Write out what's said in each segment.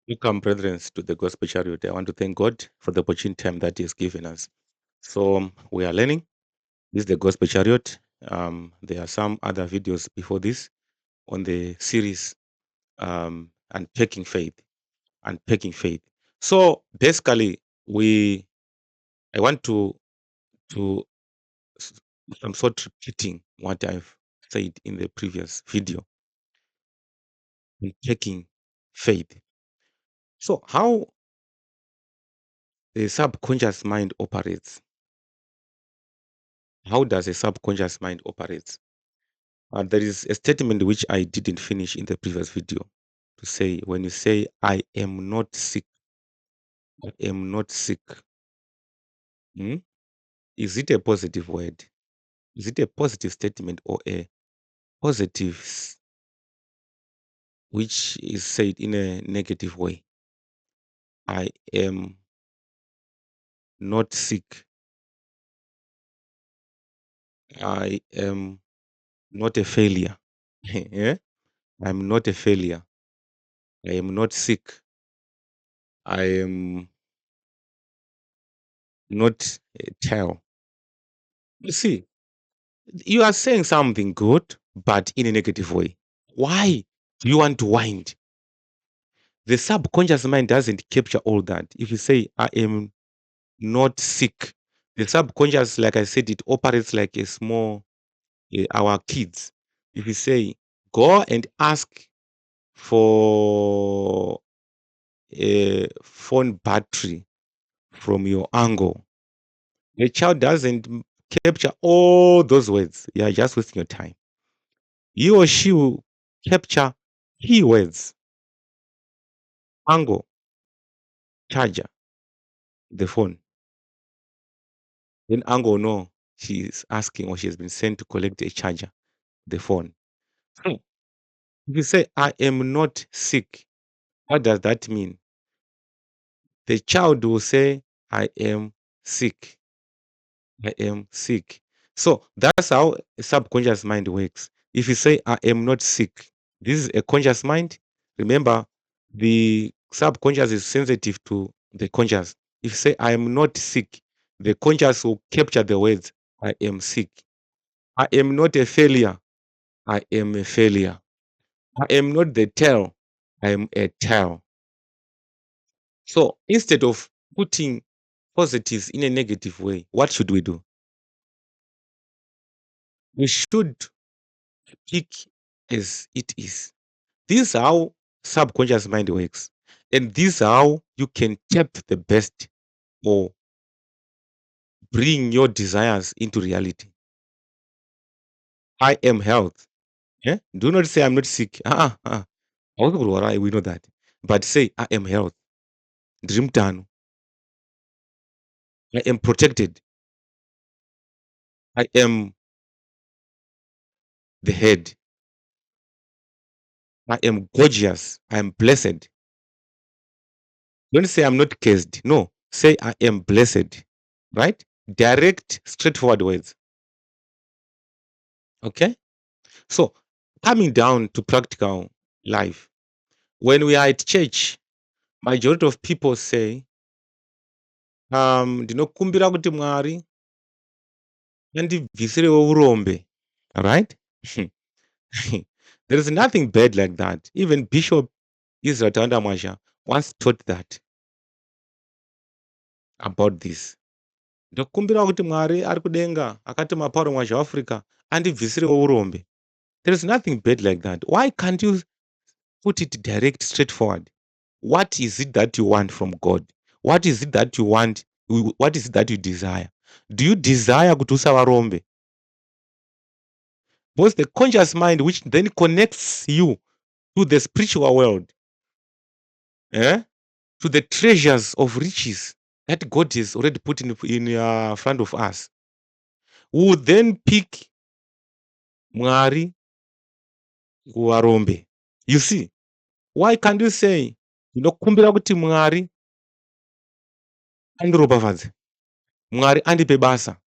Welcome, brethren, to the Gospel Chariot. I want to thank God for the opportunity time that He has given us. So we are learning. This is the Gospel Chariot. There are some other videos before this on the series Unpacking Faith. Unpacking Faith. So basically, I want to some sort repeating what I've said in the previous video. Unpacking faith. So how the subconscious mind operates. How does a subconscious mind operate? There is a statement which I didn't finish in the previous video to say, when you say, I am not sick, I am not sick, hmm, is it a positive word? Is it a positive statement or a positive which is said in a negative way? I am not sick. I am not a failure. Yeah? I'm not a failure. I am not sick. I am not a child. You see, you are saying something good, but in a negative way. Why do you want to wind? The subconscious mind doesn't capture all that. If you say, I am not sick, the subconscious, like I said, it operates like a small, our kids. If you say, go and ask for a phone battery from your uncle, the child doesn't capture all those words. You are just wasting your time. He or she will capture keywords: angle, charger, the phone. Then angle know she is asking or she has been sent to collect a charger, the phone. Hmm. If you say, I am not sick, what does that mean? The child will say, I am sick. I am sick. So that's how a subconscious mind works. If you say, I am not sick, this is a conscious mind. Remember, the subconscious is sensitive to the conscious. If you say, I am not sick, the conscious will capture the words, I am sick. I am not a failure. I am a failure. I am not the tail. I am a tail. So instead of putting positives in a negative way, what should we do? We should speak as it is. This is how subconscious mind works. And this is how you can tap the best or bring your desires into reality. I am health. Yeah? Do not say I'm not sick. We know that. But say I am health. Dream tano. I am protected. I am the head. I am gorgeous. I am blessed. Don't say I'm not cursed. No, say I am blessed. Right? Direct, straightforward words. Okay? So, coming down to practical life, when we are at church, majority of people say, ndinokumbira kuti Mwari andibvisirewo urombe. All right? There is nothing bad like that. Even Bishop Israel Mwazha once taught that about this. Ndokumbira kuti Mwari ari kudenga akati maparo Mwazha of Africa andibvisirewo urombe. There is nothing bad like that. Why can't you put it direct, straightforward? What is it that you want from God? What is it that you want? What is it that you desire? Do you desire kuti usavarombe? Because the conscious mind, which then connects you to the spiritual world, to the treasures of riches that God has already put in front of us, will then pick Mwari kuvarombe. You see, why can't you say, ndinokumbira kuti Mwari andiropafadze, Mwari andipe basa,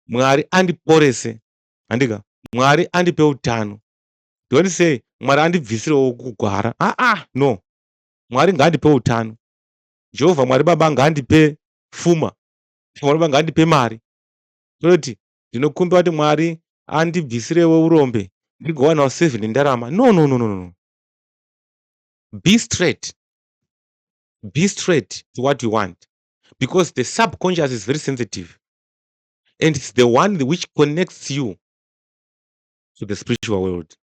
Mwari andiporese, andika, Mwari andipe utano. Don't say Mwari andibvisirewo kugwara. No. Mwari ngaandipe utano. Jehovha Mwari Baba ngaandipe pfuma. Mwari Baba ngaandipe mari. Toti ndinokumbira kuti Mwari andibvisirewo urombe ndigowanawo 7 ndarama. No, no, no, no, no. Be straight. Be straight to what you want. Because the subconscious is very sensitive. And it's the one which connects you to the spiritual world.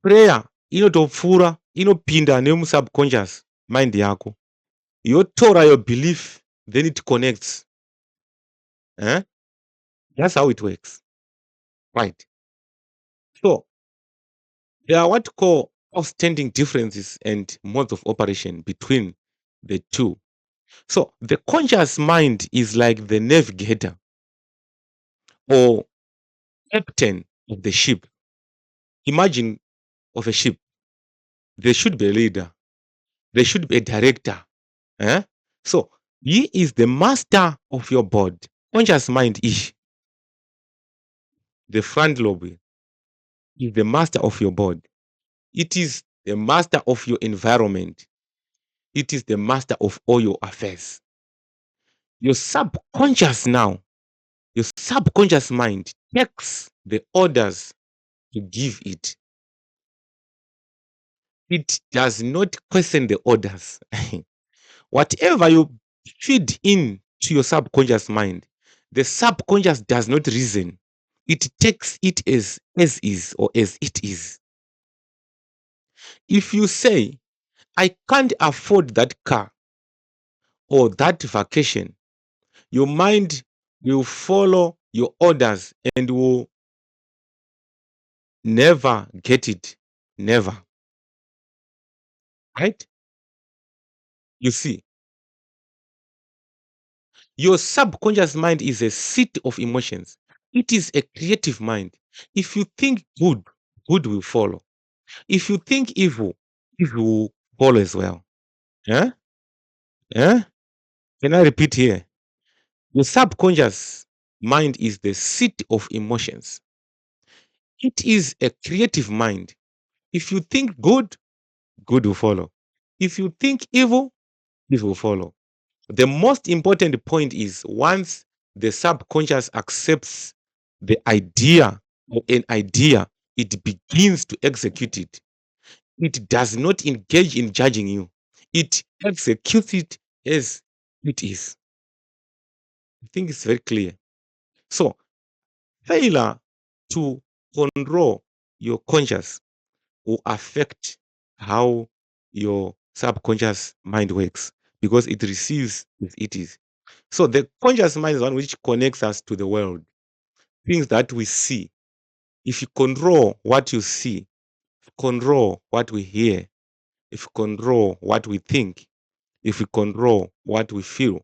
Prayer inotopfuura inopinda nemusubconscious mind yako. Yotora your belief, then it connects. That's how it works. Right. So there are what call outstanding differences and modes of operation between the two. So the conscious mind is like the navigator or captain of the ship. Imagine of a ship. There should be a leader. There should be a director. So he is the master of your body. Conscious mind is the front lobe is the master of your body. It is the master of your environment. It is the master of all your affairs. Your subconscious now, your subconscious mind takes the orders to give it. It does not question the orders. Whatever you feed in to your subconscious mind, the subconscious does not reason. It takes it as is or as it is. If you say, I can't afford that car or that vacation, your mind will follow your orders and will never get it. Never. Right? You see, your subconscious mind is a seat of emotions. It is a creative mind. If you think good, good will follow. If you think evil, evil will follow as well. Yeah? Yeah? Can I repeat here? Your subconscious mind is the seat of emotions. It is a creative mind. If you think good, good will follow. If you think evil, evil will follow. The most important point is once the subconscious accepts the idea or an idea, it begins to execute it. It does not engage in judging you. It executes it as it is. I think it's very clear. So, failure to control your conscious will affect how your subconscious mind works because it receives as it is. So the conscious mind is one which connects us to the world, things that we see. If you control what you see, control what we hear, if you control what we think, if we control what we feel,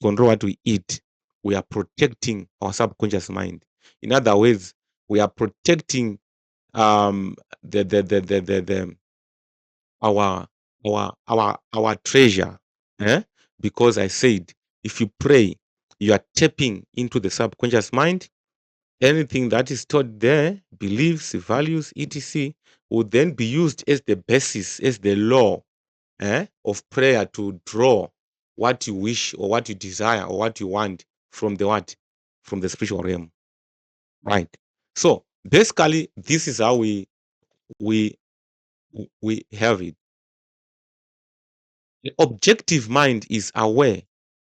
control what we eat, we are protecting our subconscious mind. In other words, we are protecting um the our treasure. Because I said if you pray, you are tapping into the subconscious mind. Anything that is taught there, beliefs, values, etc., will then be used as the basis, as the law of prayer to draw what you wish or what you desire or what you want from the what? From the spiritual realm. Right. So basically, this is how we have it. The objective mind is aware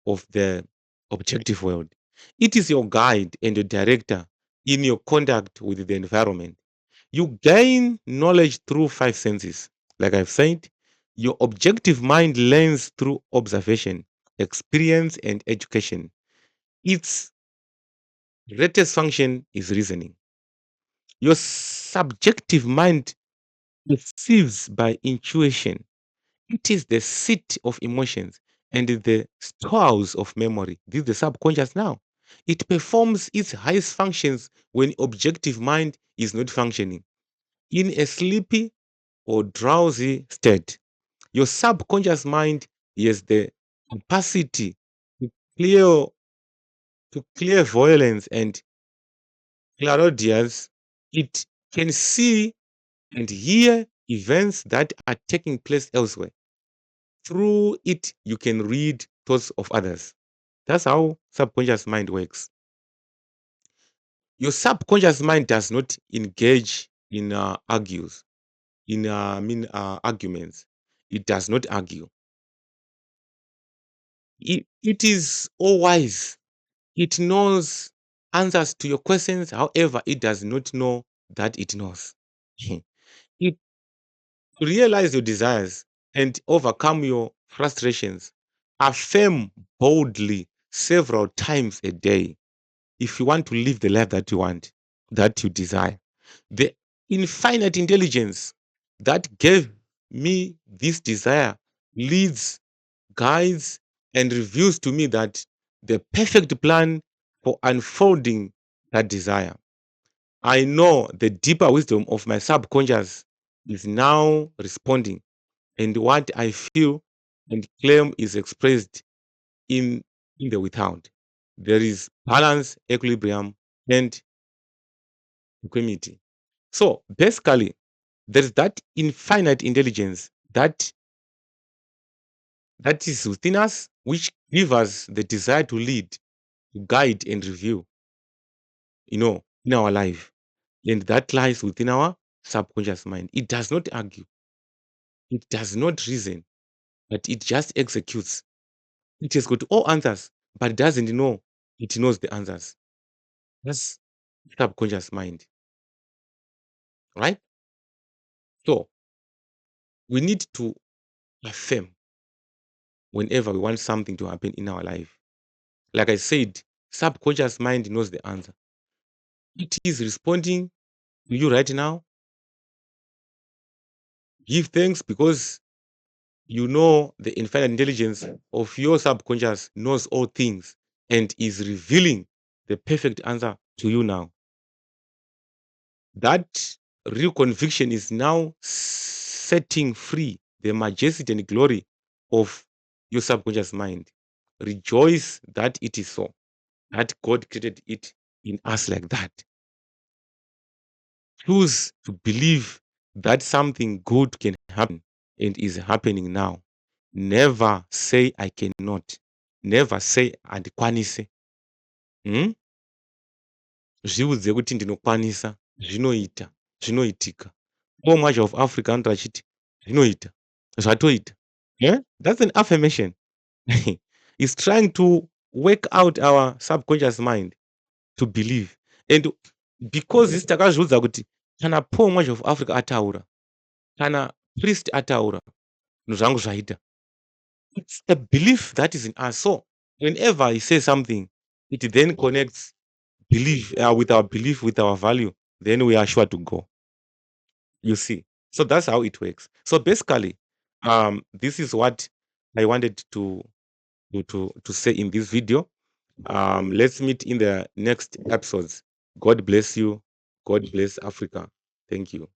of the objective world. It is your guide and your director in your contact with the environment. You gain knowledge through 5 senses. Like I've said, your objective mind learns through observation, experience, and education. Its greatest function is reasoning. Your subjective mind perceives by intuition. It is the seat of emotions and the storehouse of memory. This is the subconscious now. It performs its highest functions when objective mind is not functioning. In a sleepy or drowsy state, your subconscious mind has the capacity to clear violence and clairaudience. It can see and hear events that are taking place elsewhere. Through it, you can read thoughts of others. That's how subconscious mind works. Your subconscious mind does not engage in arguments. It does not argue. It is all wise. It knows answers to your questions. However, it does not know that it knows. It to realize your desires and overcome your frustrations. Affirm boldly several times a day if you want to live the life that you want, that you desire. The infinite intelligence that gave me this desire leads, guides, and reveals to me that the perfect plan for unfolding that desire. I know the deeper wisdom of my subconscious is now responding, and what I feel and claim is expressed in, in the without. There is balance, equilibrium, and equanimity. So basically, there's that infinite intelligence that is within us, which gives us the desire to lead, to guide, and review, in our life. And that lies within our subconscious mind. It does not argue, it does not reason, but it just executes. It has got all answers, but it doesn't know it knows the answers. That's subconscious mind, right? So we need to affirm whenever we want something to happen in our life. Like I said, subconscious mind knows the answer. It is responding to you right now. Give thanks because you know the infinite intelligence of your subconscious knows all things and is revealing the perfect answer to you now. That real conviction is now setting free the majesty and glory of your subconscious mind. Rejoice that it is so, that God created it in us like that. Choose to believe that something good can happen and is happening now. Never say I cannot. Never say andikwanise. Hmm? Zviudze kuti ndinokwanisa, zvinoita, zvinoitika. Mwazha of Africa anoti achiti zvinoita, zvatoita. Yeah? That's an affirmation. It's trying to work out our subconscious mind to believe. And because isi takazviudza kuti kana Paul Mwazha of Africa ataura, kana priest ataura, zvinhu zvangu zvaita. It's a belief that is in us. So whenever he says something, it then connects belief with our belief, with our value. Then we are sure to go. You see. So that's how it works. So basically, this is what I wanted to say in this video. Let's meet in the next episodes. God bless you. God bless Africa. Thank you.